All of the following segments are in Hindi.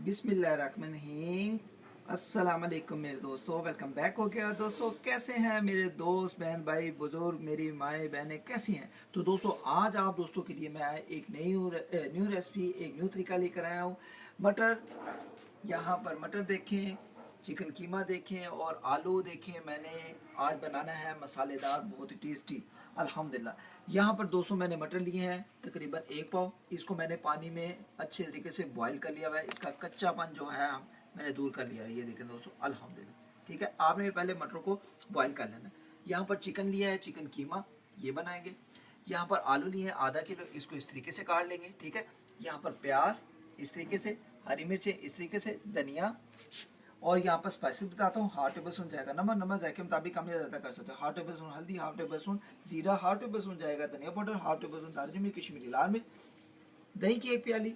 बिस्मिल्लाहिर्रहमानिर्रहीम। अस्सलाम वालेकुम मेरे दोस्तों, वेलकम बैक हो गया। दोस्तों कैसे हैं मेरे दोस्त बहन भाई बुजुर्ग, मेरी माएँ बहनें कैसी हैं? तो दोस्तों आज आप दोस्तों के लिए मैं एक न्यू रेसिपी, एक न्यू तरीका लेकर आया हूँ। मटर, यहाँ पर मटर देखें, चिकन कीमा देखें और आलू देखें। मैंने आज बनाना है मसालेदार, बहुत ही टेस्टी अल्हम्दुलिल्लाह। यहाँ पर दोस्तों मैंने मटर लिए हैं तकरीबन 1 पाव। इसको मैंने पानी में अच्छे तरीके से बॉईल कर लिया हुआ है। इसका कच्चापन जो है मैंने दूर कर लिया है। ये देखें दोस्तों अल्हम्दुलिल्लाह, ठीक है। आपने पहले मटरों को बॉईल कर लेना है। यहाँ पर चिकन लिया है, चिकन कीमा ये बनाएंगे। यहाँ पर आलू लिए हैं आधा किलो, इसको इस तरीके से काट लेंगे, ठीक है। यहाँ पर प्याज इस तरीके से, हरी मिर्चें इस तरीके से, धनिया, और यहाँ पर स्पाइसेस बताता हूँ। हाफ टेबल स्पून जाएगा नमक जायके मुताबिक कम या ज़्यादा कर सकते हो। हाफ टेबल स्पून हल्दी, हाफ टेबल स्पून जीरा, हाफ टेबल स्पून जाएगा धनिया पाउडर, हाफ टेबल स्पून दालचीनी, कश्मीरी लाल मिर्च, दही की 1 प्याली,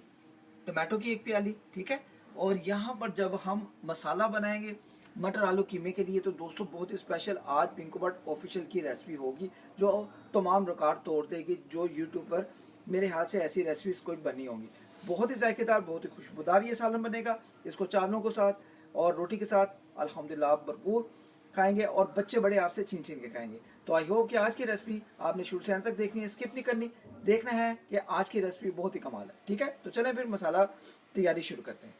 टमाटो की 1 प्याली, ठीक है। और यहाँ पर जब हम मसाला बनाएंगे मटर आलू कीमे के लिए, तो दोस्तों बहुत ही स्पेशल आज पिंकू भट्ट ऑफिशियल की रेसिपी होगी जो तमाम रिकॉर्ड तोड़ देगी। जो यूट्यूब पर मेरे हाथ से ऐसी रेसिपीज कोई बनी होंगी। बहुत ही जायकेदार, बहुत ही खुशबूदार ये सालन बनेगा। इसको चावलों के साथ और रोटी के साथ अल्हम्दुलिल्लाह आप भरपूर खाएंगे और बच्चे बड़े आपसे छीन छीन के खाएंगे। तो आई होप कि आज की रेसिपी आपने शुरू से एंड तक देखनी है, स्किप नहीं करनी। देखना है कि आज की रेसिपी बहुत ही कमाल है, ठीक है। तो चलें फिर मसाला तैयारी शुरू करते हैं।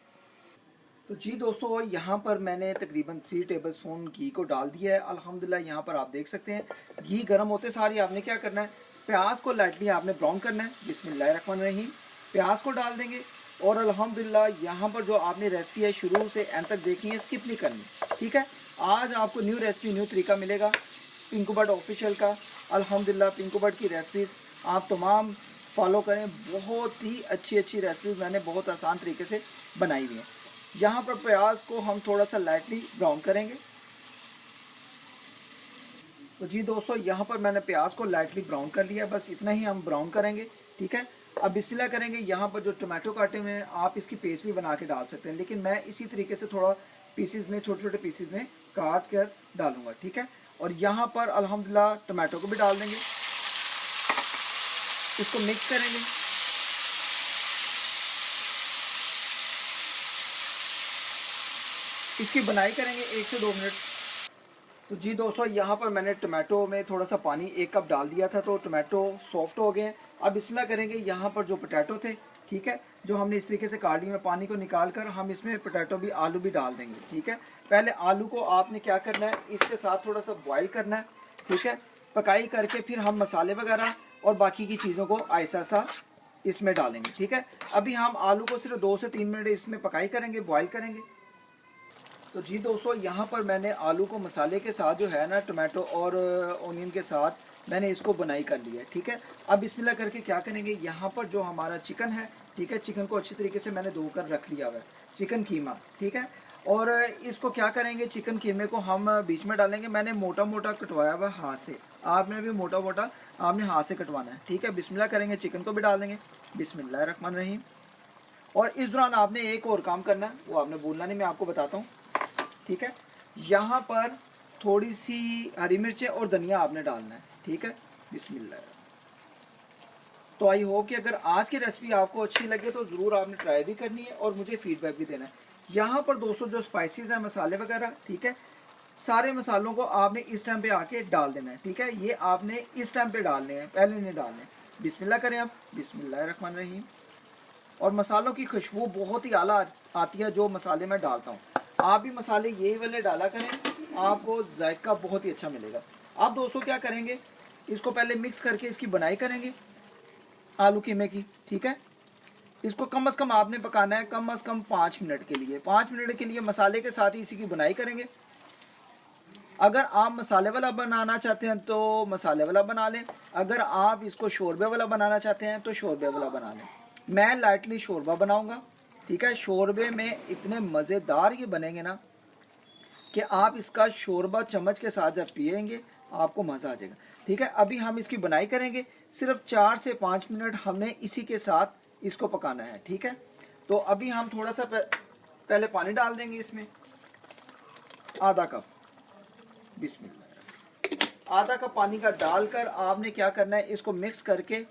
तो जी दोस्तों यहाँ पर मैंने तकरीबन 3 टेबल स्पून घी को डाल दिया है अल्हम्दुलिल्लाह। यहाँ पर आप देख सकते हैं घी गर्म होते सारी आपने क्या करना है, प्याज को लाइटली आपने ब्राउन करना है। बिस्मिल्लाहिर्रहमानिर्रहीम, प्याज को डाल देंगे और अल्हम्दुलिल्लाह यहाँ पर जो आपने रेसिपी है शुरू से एंड तक देखनी है, स्किप नहीं करनी, ठीक है। आज आपको न्यू रेसिपी, न्यू तरीका मिलेगा पिंकू भट्ट ऑफिशियल का। अल्हम्दुलिल्लाह पिंकू भट्ट की रेसिपीज़ आप तमाम फॉलो करें। बहुत ही अच्छी अच्छी रेसिपीज़ मैंने बहुत आसान तरीके से बनाई हुई हैं। यहाँ पर प्याज को हम थोड़ा सा लाइटली ब्राउन करेंगे। तो जी दोस्तों यहाँ पर मैंने प्याज को लाइटली ब्राउन कर लिया, बस इतना ही हम ब्राउन करेंगे, ठीक है। अब बिस्मिल्लाह करेंगे। यहाँ पर जो टमाटो काटे हुए हैं आप इसकी पेस्ट भी बना के डाल सकते हैं, लेकिन मैं इसी तरीके से थोड़ा पीसीज में, छोटे छोटे पीसीज में काट कर डालूंगा, ठीक है। और यहाँ पर अल्हम्दुलिल्लाह टमाटो को भी डाल देंगे, इसको मिक्स करेंगे। इसकी बनाई करेंगे 1 से 2 मिनट। तो जी दोस्तों यहाँ पर मैंने टमाटो में थोड़ा सा पानी 1 कप डाल दिया था, तो टमाटो सॉफ्ट हो गए हैं। अब बिस्मिल्लाह करेंगे। यहाँ पर जो पोटैटो थे, ठीक है, जो हमने इस तरीके से काट लिए, में पानी को निकाल कर हम इसमें पोटैटो भी, आलू भी डाल देंगे, ठीक है। पहले आलू को आपने क्या करना है, इसके साथ थोड़ा सा बॉयल करना है, ठीक है। पकाई करके फिर हम मसाले वगैरह और बाकी की चीज़ों को ऐसा सा इसमें डालेंगे, ठीक है। अभी हम आलू को सिर्फ 2 से 3 मिनट इसमें पकाई करेंगे, बॉयल करेंगे। तो जी दोस्तों यहाँ पर मैंने आलू को मसाले के साथ जो है ना, टमाटो और ओनियन के साथ मैंने इसको बनाई कर लिया है, ठीक है। अब बिस्मिल्लाह करके क्या करेंगे, यहाँ पर जो हमारा चिकन है, ठीक है, चिकन को अच्छी तरीके से मैंने धोकर रख लिया हुआ है, चिकन कीमा, ठीक है। और इसको क्या करेंगे, चिकन कीमे को हम बीच में डालेंगे। मैंने मोटा मोटा कटवाया हुआ हाथ से, आपने भी मोटा मोटा आपने हाथ से कटवाना है, ठीक है। बिस्मिल्लाह करेंगे, चिकन को भी डाल देंगे। बिस्मिल्लाहिर्रहमानिर्रहीम। और इस दौरान आपने एक और काम करना है, वो आपने भूलना नहीं, मैं आपको बताता हूँ, ठीक है। यहाँ पर थोड़ी सी हरी मिर्चें और धनिया आपने डालना है, ठीक है। बिस्मिल्लाह। तो आई होप कि अगर आज की रेसिपी आपको अच्छी लगे तो ज़रूर आपने ट्राई भी करनी है और मुझे फीडबैक भी देना है। यहाँ पर दोस्तों जो स्पाइसेस हैं, मसाले वगैरह, ठीक है, सारे मसालों को आपने इस टाइम पे आके डाल देना है, ठीक है। ये आपने इस टाइम पे डालने हैं, पहले नहीं डालने। बिस्मिल्लाह करें आप। बिस्मिल्लाहिर्रहमानिर्रहीम। और मसालों की खुशबू बहुत ही आला आती है जो मसाले मैं डालता हूँ। आप भी मसाले यही वाले डाला करें, आपको जायका बहुत ही अच्छा मिलेगा। आप दोस्तों क्या करेंगे, इसको पहले मिक्स करके इसकी बनाई करेंगे आलू कीमे की, ठीक है। इसको कम से कम आपने पकाना है, कम से कम 5 मिनट के लिए। 5 मिनट के लिए मसाले के साथ ही इसी की बनाई करेंगे। अगर आप मसाले वाला बनाना चाहते हैं तो मसाले वाला बना लें, अगर आप इसको शोरबे वाला बनाना चाहते हैं तो शोरबे वाला बना लें। मैं लाइटली शोरबा बनाऊंगा, ठीक है। शोरबे में इतने मज़ेदार ये बनेंगे ना कि आप इसका शोरबा चम्मच के साथ जब पिएंगे आपको मज़ा आ जाएगा, ठीक है। अभी हम इसकी बनाई करेंगे, सिर्फ 4 से 5 मिनट हमने इसी के साथ इसको पकाना है, ठीक है। तो अभी हम थोड़ा सा पहले पानी डाल देंगे इसमें, आधा कप। बिस्मिल्लाह। आधा कप पानी का डालकर आपने क्या करना है, इसको मिक्स करके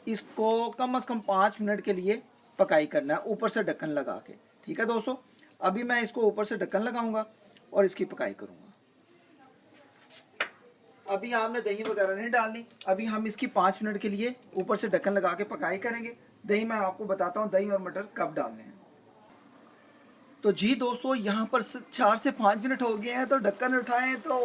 इसको कम से कम 5 मिनट के लिए पकाई करना है, ऊपर से ढक्कन लगा के, ठीक है दोस्तों। अभी मैं इसको ऊपर से ढक्कन लगाऊंगा और इसकी पकाई करूंगा। अभी आपने दही वगैरह नहीं डालनी, अभी हम इसकी 5 मिनट के लिए ऊपर से ढक्कन लगा के पकाई करेंगे। दही मैं आपको बताता हूँ दही और मटर कब डालने हैं। तो जी दोस्तों यहाँ पर 4 से 5 मिनट हो गए हैं, तो ढक्कन उठाएं तो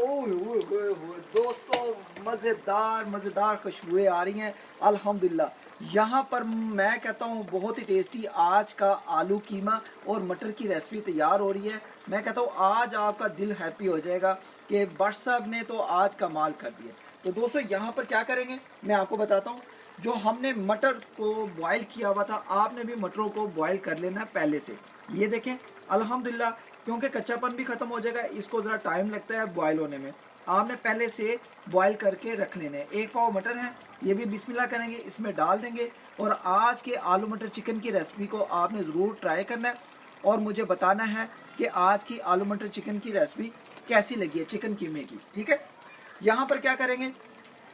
दोस्तों मज़ेदार मज़ेदार खुशबुएं आ रही हैं अल्हम्दुलिल्लाह। यहाँ पर मैं कहता हूँ बहुत ही टेस्टी आज का आलू कीमा और मटर की रेसिपी तैयार हो रही है। मैं कहता हूँ आज आपका दिल हैप्पी हो जाएगा कि भट्ट साहब ने तो आज कमाल कर दिया। तो दोस्तों यहाँ पर क्या करेंगे मैं आपको बताता हूँ। जो हमने मटर को बॉयल किया हुआ था, आपने भी मटरों को बॉयल कर लेना पहले से। ये देखें अल्हम्दुलिल्लाह, क्योंकि कच्चापन भी ख़त्म हो जाएगा, इसको ज़रा टाइम लगता है बॉयल होने में। आपने पहले से बॉयल करके रख लेने। 1 पाव मटर है, ये भी बिस्मिल्लाह करेंगे, इसमें डाल देंगे। और आज के आलू मटर चिकन की रेसिपी को आपने ज़रूर ट्राई करना है और मुझे बताना है कि आज की आलू मटर चिकन की रेसिपी कैसी लगी है, चिकन कीमे की। ठीक है, यहाँ पर क्या करेंगे,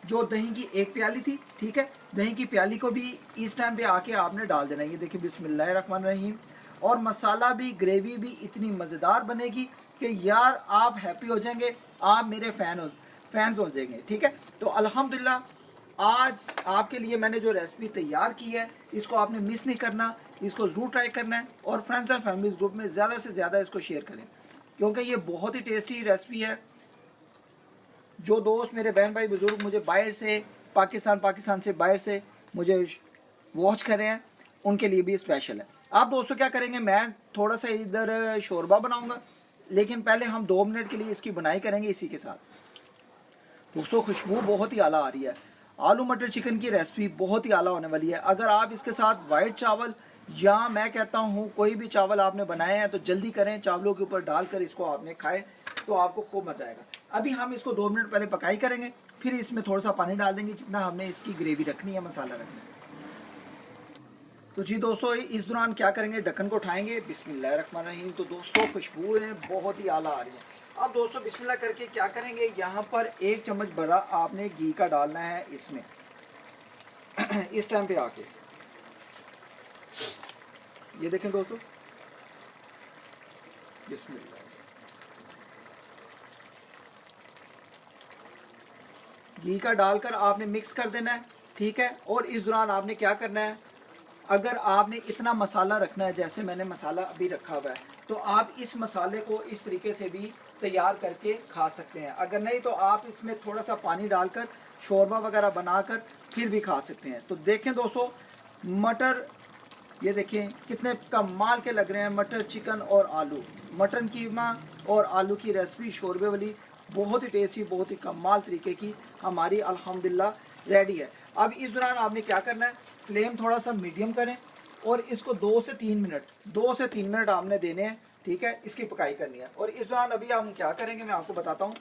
जो दही की 1 प्याली थी, ठीक है, दही की प्याली को भी इस टाइम पे आके आपने डाल देना। ये देखिए बिस्मिल्लाहिर्रहमानिर्रहीम। और मसाला भी, ग्रेवी भी इतनी मज़ेदार बनेगी कि यार आप हैप्पी हो जाएंगे, आप मेरे फैंस हो जाएंगे। ठीक है, तो अल्हम्दुलिल्लाह आज आपके लिए मैंने जो रेसिपी तैयार की है इसको आपने मिस नहीं करना, इसको ज़रूर ट्राई करना है और फ्रेंड्स एंड फैमिलीज ग्रुप में ज़्यादा से ज़्यादा इसको शेयर करें, क्योंकि ये बहुत ही टेस्टी रेसिपी है। जो दोस्त मेरे बहन भाई बुजुर्ग मुझे बाहर से पाकिस्तान से बाहर से मुझे वॉच कर रहे हैं, उनके लिए भी स्पेशल है। आप दोस्तों क्या करेंगे, मैं थोड़ा सा इधर शोरबा बनाऊंगा, लेकिन पहले हम 2 मिनट के लिए इसकी बनाई करेंगे इसी के साथ। दोस्तों खुशबू बहुत ही आला आ रही है, आलू मटर चिकन की रेसिपी बहुत ही आला होने वाली है। अगर आप इसके साथ वाइट चावल या मैं कहता हूँ कोई भी चावल आपने बनाए हैं तो जल्दी करें, चावलों के ऊपर डालकर इसको आपने खाए तो आपको खूब मजा आएगा। अभी हम इसको 2 मिनट पहले पकाई करेंगे, फिर इसमें थोड़ा सा पानी डाल देंगे जितना हमने इसकी ग्रेवी रखनी है, मसाला रखना है। तो जी दोस्तों इस दौरान क्या करेंगे, ढक्कन को उठाएंगे, बिस्मिल्लाहिर्रहमानिर्रहीम। तो दोस्तों खुशबुएं बहुत ही आला आ रही है। अब दोस्तों बिस्मिल्लाह करके क्या करेंगे, यहाँ पर 1 चम्मच बड़ा आपने घी का डालना है इसमें इस टाइम पे आके। ये देखें दोस्तों, बिस्मिल्लाह। घी का डालकर आपने मिक्स कर देना है। ठीक है, और इस दौरान आपने क्या करना है, अगर आपने इतना मसाला रखना है जैसे मैंने मसाला अभी रखा हुआ है, तो आप इस मसाले को इस तरीके से भी तैयार करके खा सकते हैं। अगर नहीं तो आप इसमें थोड़ा सा पानी डालकर शोरबा वगैरह बनाकर फिर भी खा सकते हैं। तो देखें दोस्तों मटर, ये देखें कितने कमाल के लग रहे हैं, मटर चिकन और आलू, मटन कीमा और आलू की रेसिपी शोरबे वाली बहुत ही टेस्टी, बहुत ही कमाल तरीके की हमारी अल्हम्दुलिल्लाह रेडी है। अब इस दौरान आपने क्या करना है, फ्लेम थोड़ा सा मीडियम करें और इसको 2 से 3 मिनट आपने देने हैं। ठीक है, इसकी पकाई करनी है। और इस दौरान अभी हम क्या करेंगे मैं आपको बताता हूँ।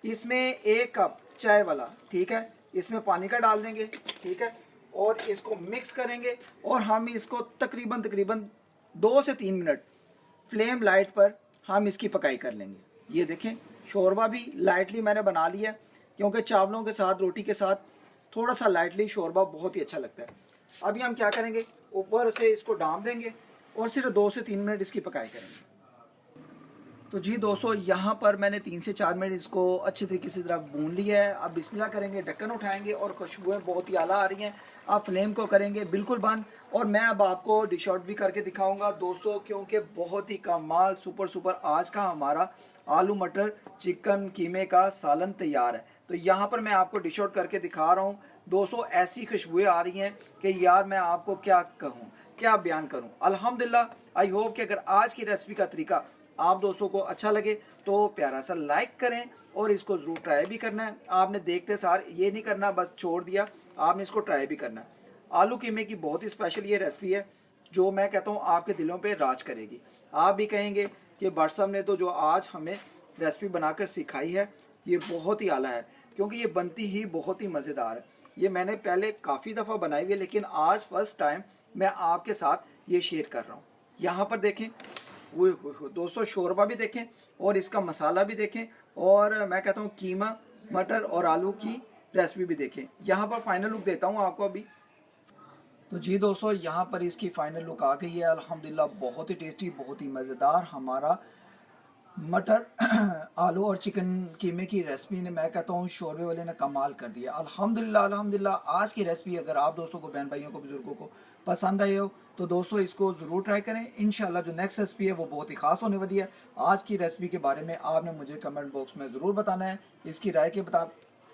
इसमें 1 कप चाय वाला, ठीक है, इसमें पानी का डाल देंगे। ठीक है, और इसको मिक्स करेंगे और हम इसको तकरीबन 2 से 3 मिनट फ्लेम लाइट पर हम इसकी पकाई कर लेंगे। ये देखें शोरबा भी लाइटली मैंने बना लिया है, क्योंकि चावलों के साथ रोटी के साथ थोड़ा सा लाइटली शोरबा बहुत ही अच्छा लगता है। अभी हम क्या करेंगे, ऊपर से इसको डाम देंगे और सिर्फ 2 से 3 मिनट इसकी पकाई करेंगे। तो जी दोस्तों यहाँ पर मैंने 3 से 4 मिनट इसको अच्छी तरीके से ज़रा भून लिया है। अब बिस्मिल्लाह करेंगे, ढक्कन उठाएंगे और खुशबुएं बहुत ही आला आ रही हैं। आप फ्लेम को करेंगे बिल्कुल बंद और मैं अब आपको डिश आउट भी करके दिखाऊंगा दोस्तों, क्योंकि बहुत ही कमाल सुपर आज का हमारा आलू मटर चिकन कीमे का सालन तैयार है। तो यहाँ पर मैं आपको डिश आउट करके दिखा रहा हूँ दोस्तों, ऐसी खुशबुएं आ रही हैं कि यार मैं आपको क्या कहूँ, क्या बयान करूँ। अल्हम्दुलिल्लाह आई होप कि अगर आज की रेसिपी का तरीका आप दोस्तों को अच्छा लगे तो प्यारा सा लाइक करें और इसको ज़रूर ट्राई भी करना है। आपने देखते सार ये नहीं करना बस छोड़ दिया, आपने इसको ट्राई भी करना है। आलू कीमे की बहुत ही स्पेशल ये रेसिपी है जो मैं कहता हूँ आपके दिलों पे राज करेगी। आप भी कहेंगे कि भट्ट साहब ने तो जो आज हमें रेसिपी बनाकर सिखाई है ये बहुत ही आला है, क्योंकि ये बनती ही बहुत ही मज़ेदार है। ये मैंने पहले काफ़ी दफ़ा बनाई हुई है, लेकिन आज फर्स्ट टाइम मैं आपके साथ ये शेयर कर रहा हूँ। यहाँ पर देखें वो दोस्तों शोरबा भी देखें और इसका मसाला भी देखें, और मैं कहता हूँ कीमा मटर और आलू की रेसिपी भी देखें। यहाँ पर फाइनल लुक देता हूँ आपको अभी। तो जी दोस्तों, यहाँ पर इसकी फाइनल लुक आ गई है अल्हम्दुलिल्लाह। बहुत ही टेस्टी, बहुत ही मज़ेदार हमारा मटर आलू और चिकन कीमे की रेसिपी ने, मैं कहता हूँ शोरबे वाले ने कमाल कर दिया अल्हम्दुलिल्लाह। अल्हम्दुलिल्लाह आज की रेसिपी अगर आप दोस्तों को, बहन भाइयों को, बुजुर्गों को पसंद आई हो तो दोस्तों इसको ज़रूर ट्राई करें। इंशाल्लाह जो नेक्स्ट रेसिपी है वो बहुत ही खास होने वाली है। आज की रेसिपी के बारे में आपने मुझे कमेंट बॉक्स में ज़रूर बताना है इसकी राय के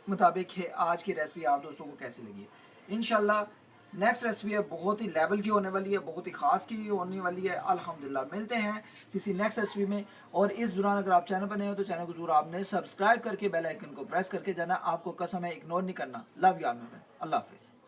मुताबिक है आज की रेसिपी आप दोस्तों को कैसी लगी है। इंशाल्लाह नेक्स्ट रेसिपी है बहुत ही लेवल की होने वाली है, बहुत ही खास की होने वाली है अल्हम्दुलिल्लाह। मिलते हैं किसी नेक्स्ट रेसिपी में, और इस दौरान अगर आप चैनल पर नए हो तो चैनल को जरूर आपने सब्सक्राइब करके बेल आइकन को प्रेस करके जाना। आपको कसम है इग्नोर नहीं करना। लव यू ऑल, अल्लाह हाफिज़।